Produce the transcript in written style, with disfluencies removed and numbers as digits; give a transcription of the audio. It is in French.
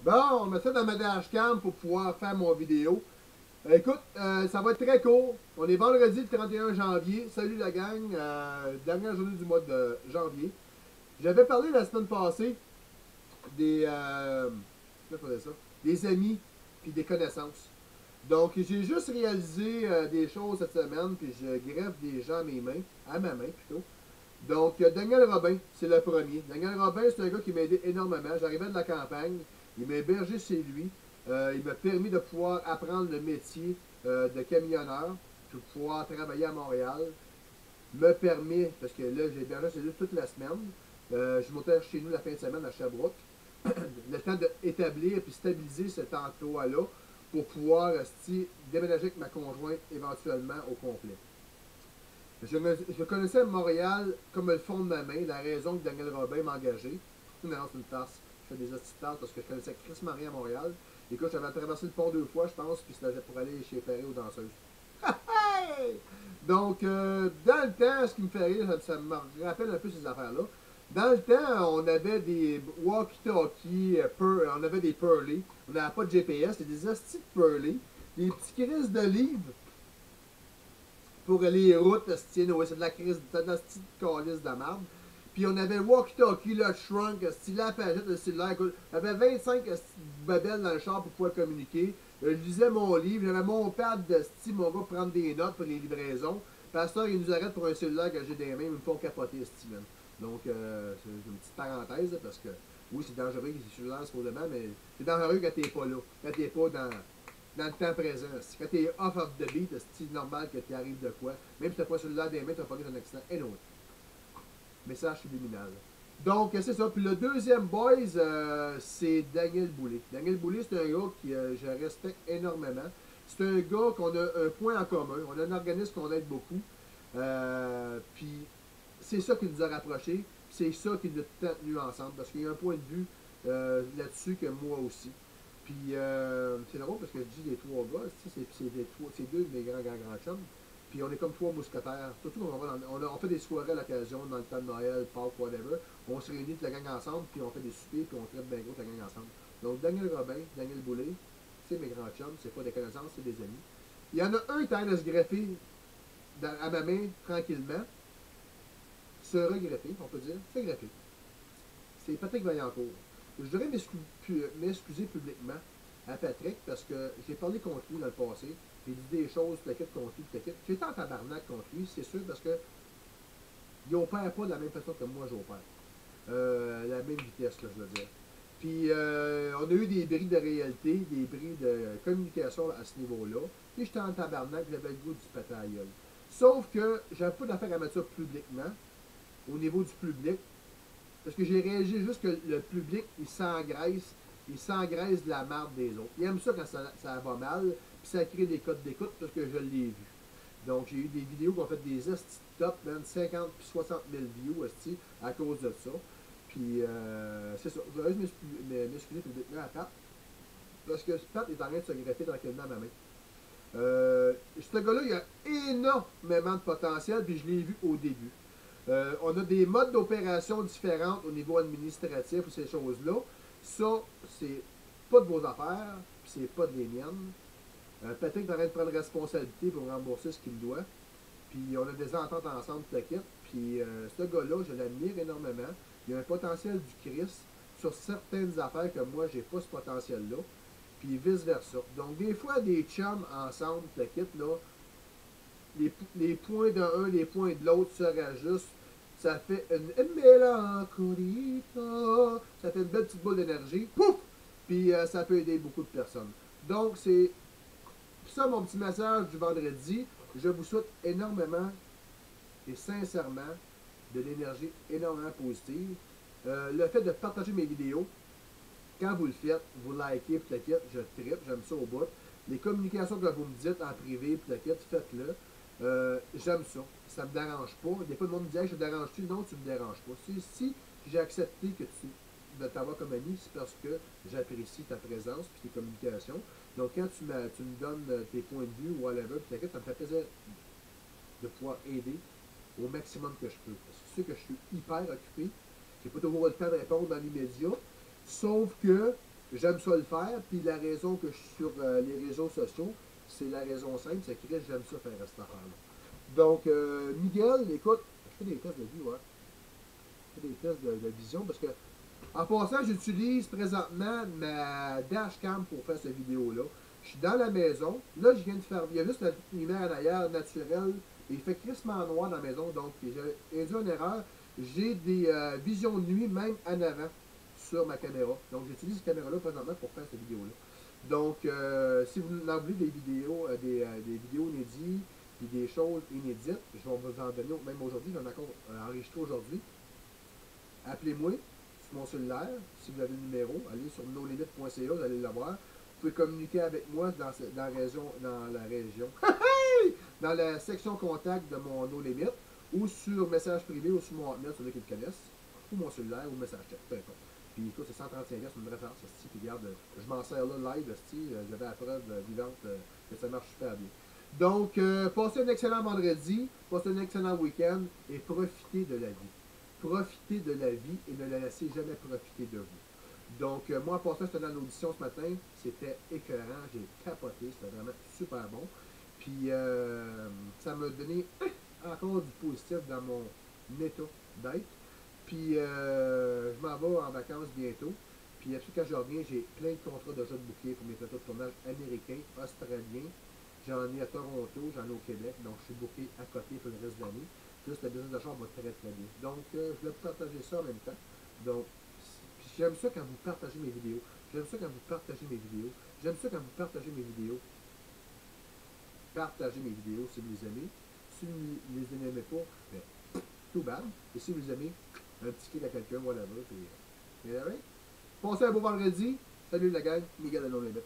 Bon, on met ça dans ma dashcam pour pouvoir faire mon vidéo. Écoute, ça va être très court. On est vendredi le 31 janvier. Salut la gang, dernière journée du mois de janvier. J'avais parlé la semaine passée des, ça? Des amis puis des connaissances. Donc, j'ai juste réalisé des choses cette semaine, puis je greffe des gens à ma main plutôt. Donc, Daniel Robin, c'est le premier. Daniel Robin, c'est un gars qui m'a aidé énormément. J'arrivais de la campagne, il m'a hébergé chez lui. Il m'a permis de pouvoir apprendre le métier de camionneur, de pouvoir travailler à Montréal. Me permet, parce que là, j'ai hébergé chez lui toute la semaine. Je montais chez nous la fin de semaine à Sherbrooke. Le temps d'établir et stabiliser cet emploi-là pour pouvoir déménager avec ma conjointe éventuellement au complet. Je connaissais Montréal comme le fond de ma main, la raison que Daniel Robin m'a engagé. Non, c'est une tasse. Je fais des hosties de tasses parce que je connaissais Chris Marie à Montréal. Écoute, j'avais traversé le pont 2 fois, je pense, puis c'était pour aller chez Ferré aux danseuses. Hey! Donc, dans le temps, ce qui me fait rire, ça me rappelle un peu ces affaires-là. Dans le temps, on avait des walkie-talkie, on avait des Pearly. On n'avait pas de GPS, c'était des hosties de Pearly. Des petits crises de livres pour les routes, c'est de la crise, de la petite calice de merde. Puis on avait walkie-talkie, le trunk, la pagette, le cellulaire. Écoute, j'avais 25 babelles dans le char pour pouvoir communiquer. Je lisais mon livre, j'avais mon pad de style, mon gars, pour prendre des notes pour les livraisons. Pasteur, il nous arrête pour un cellulaire que j'ai des mains, ils me font capoter, Steven. Donc, c'est une petite parenthèse, parce que oui, c'est dangereux, les cellulaires, supposément, mais c'est dangereux quand t'es pas là, quand t'es pas dans le temps présent. Quand t'es off of the beat, c'est normal que tu arrives de quoi. Même si t'as pas celui-là des mains, t'as pas eu un accident. Anyway. Message subliminal. Donc, c'est ça. Puis le deuxième boys, c'est Daniel Boulay. Daniel Boulay, c'est un gars que je respecte énormément. C'est un gars qu'on a un point en commun. On a un organisme qu'on aide beaucoup. Puis c'est ça qui nous a rapprochés. C'est ça qui nous a tenus ensemble. Parce qu'il y a un point de vue là-dessus que moi aussi. Puis c'est drôle parce que je dis les trois gars, c'est deux de mes grands chums. Puis on est comme trois mousquetaires. Surtout quand on fait des soirées à l'occasion, dans le temps de Noël, Pâques, whatever. On se réunit toute la gang ensemble, puis on fait des soupers, puis on traite bien gros la gang ensemble. Donc Daniel Robin, Daniel Boulay, c'est mes grands chums, c'est pas des connaissances, c'est des amis. Il y en a un qui est de se greffer à ma main tranquillement. Se regreffer, on peut dire. Se greffer. C'est Patrick Vaillancourt. Je devrais m'excuser publiquement à Patrick parce que j'ai parlé contre lui dans le passé. J'ai dit des choses, t'inquiète contre lui, t'inquiète. J'étais en tabarnak contre lui, c'est sûr, parce que il opère pas de la même façon que moi j'opère. La même vitesse, là, je veux dire. Puis, on a eu des bris de réalité, des bris de communication à ce niveau-là. Puis, j'étais en tabarnak, j'avais le goût du péter à la gueule. Sauf que j'avais pas d'affaire à mettre ça publiquement, au niveau du public, parce que j'ai réagi juste que le public, il s'engraisse de la marde des autres. Il aime ça quand ça va mal, puis ça crée des codes d'écoute parce que je l'ai vu. Donc, j'ai eu des vidéos qui ont fait des esti top, man, 50 puis 60 000 views, esti, à cause de ça. Puis, c'est ça. Je voudrais juste m'excuser publiquement à Pat, parce que Pat est en train de se greffer tranquillement à ma main. Ce gars-là, il a énormément de potentiel, puis je l'ai vu au début. On a des modes d'opération différents au niveau administratif ou ces choses-là. Ça, c'est pas de vos affaires, puis c'est pas de les miennes. Patrick est en train de prendre responsabilité pour rembourser ce qu'il me doit. Puis on a des ententes ensemble, tout le kit. Puis ce gars-là, je l'admire énormément. Il a un potentiel du Christ sur certaines affaires que moi, j'ai pas ce potentiel-là. Puis vice-versa. Donc des fois, des chums ensemble, tout le kit, là, les points d'un, les points de l'autre se rajustent. Ça fait une mélancolie. Ça fait une belle petite boule d'énergie. Pouf! Puis ça peut aider beaucoup de personnes. Donc, c'est ça mon petit message du vendredi. Je vous souhaite énormément et sincèrement de l'énergie énormément positive. Le fait de partager mes vidéos, quand vous le faites, vous likez, puis le je tripe, j'aime ça au bout. Les communications que vous me dites en privé, puis le faites-le. J'aime ça. Ça me dérange pas. Des fois, le monde me dit hey, je te dérange-tu? Non, tu me déranges pas. Si j'ai accepté de t'avoir comme ami, c'est parce que j'apprécie ta présence et tes communications. Donc, quand tu me donnes tes points de vue ou whatever, puis ça me fait plaisir de pouvoir aider au maximum que je peux. Parce que c'est sûr que je suis hyper occupé. J'ai pas toujours le temps de répondre dans l'immédiat. Sauf que j'aime ça le faire, puis la raison que je suis sur les réseaux sociaux, c'est la raison simple, c'est que j'aime ça faire cette affaire-là. Donc, Miguel, écoute, je fais des tests de vie, ouais. Je fais des tests de vision parce que, en passant, j'utilise présentement ma dashcam pour faire cette vidéo-là. Je suis dans la maison. Là, je viens de faire. Il y a juste la petite lumière en arrière naturelle. Et il fait crissement noir dans la maison. Donc, j'ai induit une erreur. J'ai des visions de nuit, même en avant, sur ma caméra. Donc, j'utilise cette caméra-là présentement pour faire cette vidéo-là. Donc, si vous en voulez des vidéos, des vidéos inédites, puis des choses inédites, je vais vous en donner, même aujourd'hui, j'en ai encore enregistré aujourd'hui. Appelez-moi sur mon cellulaire, si vous avez le numéro, allez sur nolimit.ca, vous allez l'avoir. Vous pouvez communiquer avec moi dans la section contact de mon No Limit, ou sur message privé, ou sur mon hotmail, sur ceux qui le connaissent, ou mon cellulaire, ou message chat, peu importe. Puis écoute, c'est 135$, c'est une référence, puis regarde, je m'en sers là live, j'avais la preuve vivante que ça marche super bien. Donc, passez un excellent vendredi, passez un excellent week-end, et profitez de la vie. Profitez de la vie et ne la laissez jamais profiter de vous. Donc, moi, en passant, j'étais dans l'audition ce matin. C'était écœurant. J'ai capoté. C'était vraiment super bon. Puis, ça m'a donné encore du positif dans mon état d'être. Puis, je m'en vais en vacances bientôt. Puis, après, quand je reviens, j'ai plein de contrats de jeux de bouquet pour mes plateaux de tournage américains, australiens. J'en ai à Toronto, j'en ai au Québec. Donc, je suis booké à côté pour le reste de l'année. Plus le business de chambre va très très bien. Donc, je voulais partager ça en même temps. Donc, j'aime ça quand vous partagez mes vidéos. J'aime ça quand vous partagez mes vidéos. J'aime ça quand vous partagez mes vidéos. Partagez mes vidéos si vous les aimez. Si vous ne les aimez pas, ben, tout bad. Et si vous les aimez, un petit clic à quelqu'un, voilà. Puis, right? Passez un beau vendredi. Salut la gang, Miguel de No Limit.